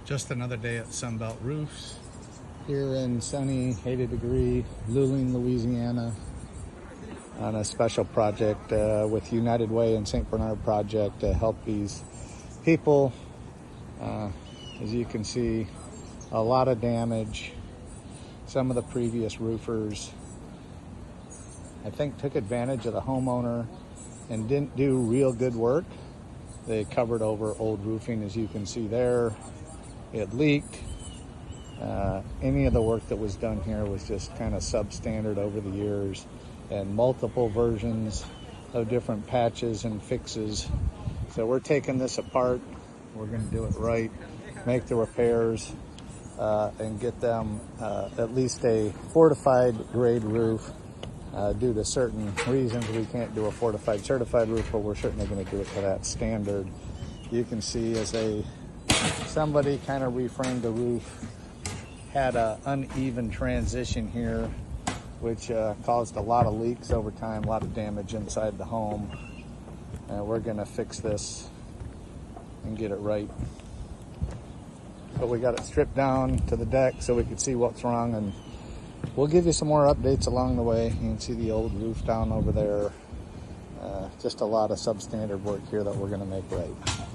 Just another day at Sunbelt Roofs here in sunny 80-degree Luling, Louisiana, on a special project with United Way and St. Bernard project to help these people. As you can see, a lot of damage. Some of the previous roofers, I think, took advantage of the homeowner and didn't do real good work. They covered over old roofing, as you can see there. It leaked. Any of the work that was done here was just kind of substandard over the years, and multiple versions of different patches and fixes. So we're taking this apart. We're going to do it right, make the repairs, and get them at least a fortified grade roof. Due to certain reasons, we can't do a fortified certified roof, but we're certainly going to do it to that standard. You can see as somebody kind of reframed the roof, had an uneven transition here, which caused a lot of leaks over time, a lot of damage inside the home. And we're going to fix this and get it right. But we got it stripped down to the deck so we could see what's wrong, and we'll give you some more updates along the way. You can see the old roof down over there. Just a lot of substandard work here that we're going to make right.